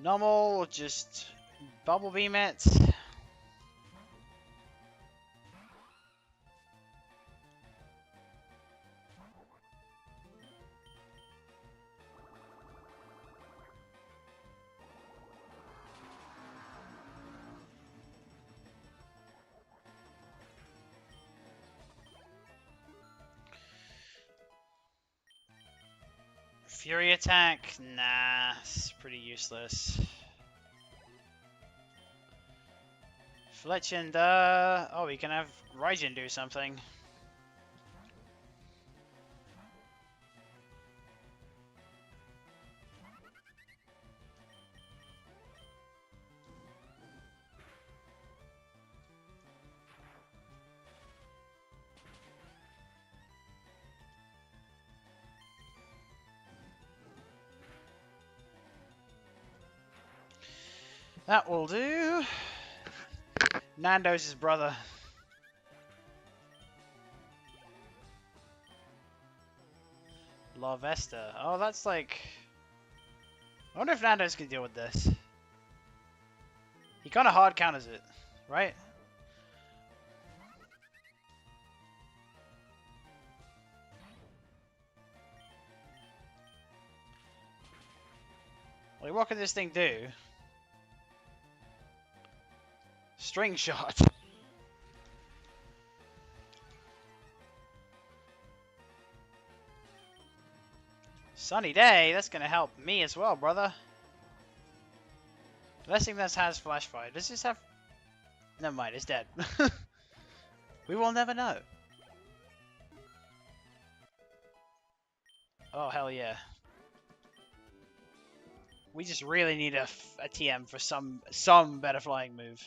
Normal, just bubble beam it. Fury attack? Nah, it's pretty useless. Fletchend, oh, we can have Raijin do something. That will do. Nando's his brother. La Vesta. Oh, that's like... I wonder if Nando's can deal with this. He kind of hard counters it, right? Like, what can this thing do? String shot. Sunny day, that's gonna help me as well, brother. The best thing that has flash fire. Does this have... Never mind, it's dead. We will never know. Oh, hell yeah. We just really need a TM for some better flying move.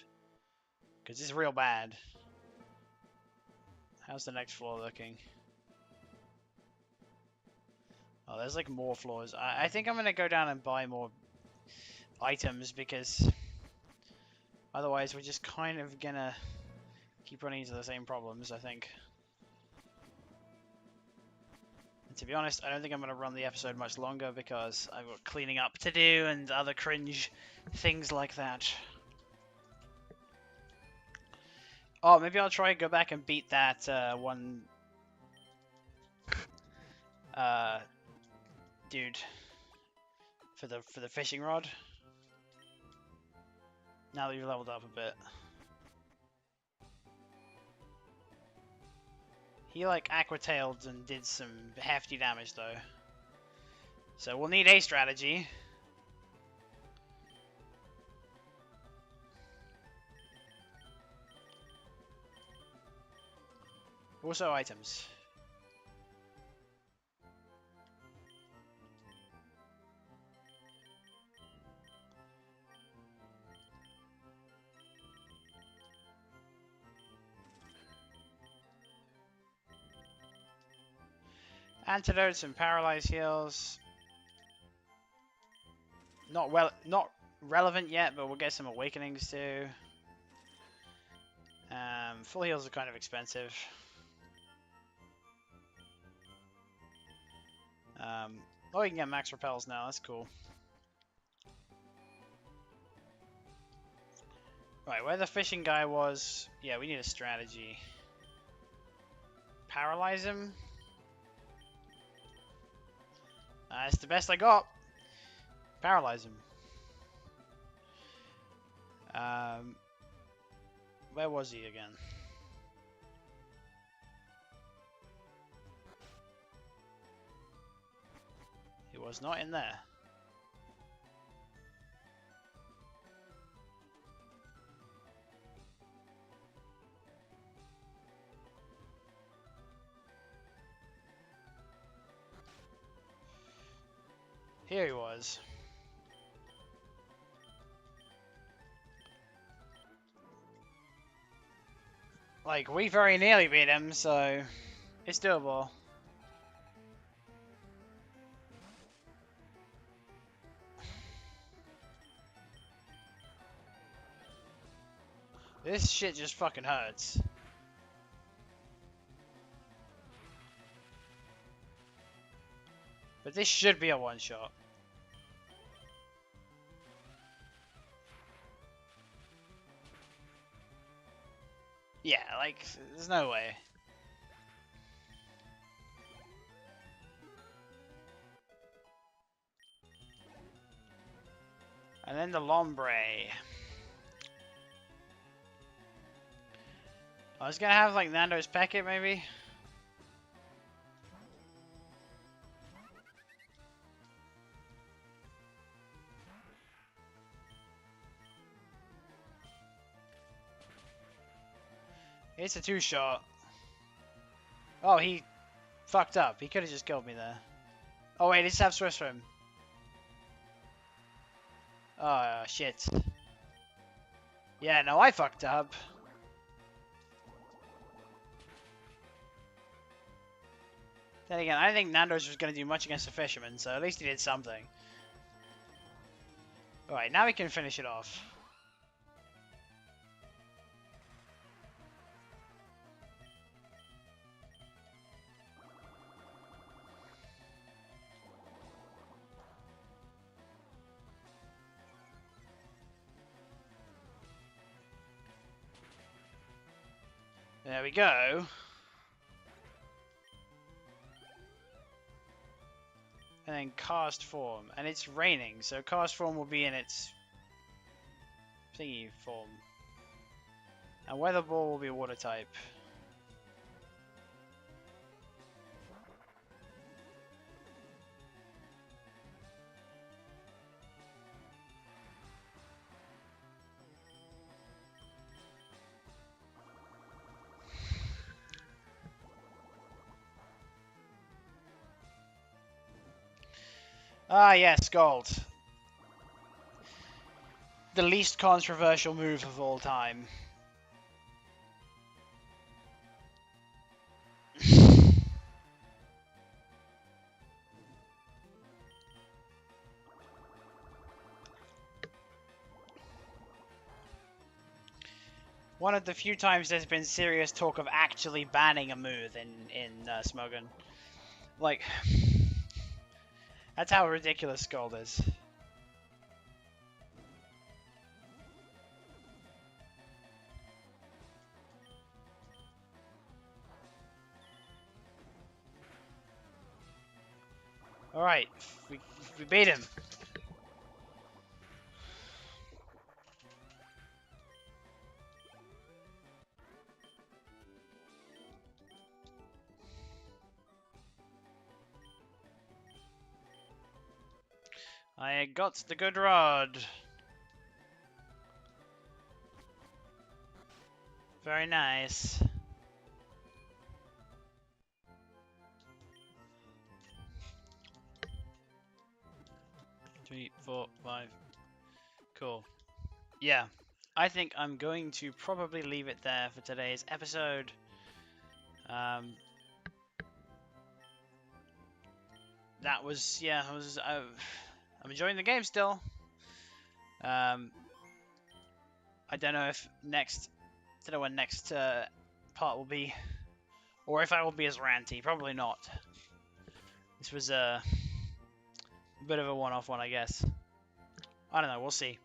Because it's real bad. How's the next floor looking? Oh, there's like more floors. I think I'm going to go down and buy more items because otherwise we're just kind of going to keep running into the same problems, I think. And to be honest, I don't think I'm going to run the episode much longer because I've got cleaning up to do and other cringe things like that. Oh, maybe I'll try and go back and beat that one dude for the fishing rod. Now that you've leveled up a bit. He like aquatailed and did some hefty damage though. So we'll need a strategy. Also items. Antidotes and paralyze heals. Not relevant yet, but we'll get some awakenings too. Full heals are kind of expensive. Oh, you can get max repels now. That's cool. Right, where the fishing guy was... Yeah, we need a strategy. Paralyze him? That's the best I got. Paralyze him. Where was he again? He was not in there. Here he was. Like, we very nearly beat him, so it's doable. This shit just fucking hurts. But this should be a one-shot. Yeah, like, there's no way. And then the Lombre. I was gonna have, like, Nando's Packet, maybe? It's a two-shot. Oh, he fucked up. He could have just killed me there. Oh, wait, let's have Swiss Swim. Oh, shit. Yeah, no, I fucked up. Then again, I don't think Nando's was going to do much against the fisherman, so at least he did something. Alright, now we can finish it off. There we go. And then cast form. And it's raining, so cast form will be in its thingy form. And weather ball will be water type. Ah, yes, gold. The least controversial move of all time. One of the few times there's been serious talk of actually banning a move in Smogon. Like, that's how ridiculous gold is. Alright, we beat him. I got the good rod. Very nice. Three, 4, 5. Cool. Yeah. I think I'm going to probably leave it there for today's episode. That was, yeah, I'm enjoying the game still. I don't know if when next part will be, or if I will be as ranty. Probably not. This was a bit of a one-off one, I guess. I don't know, we'll see.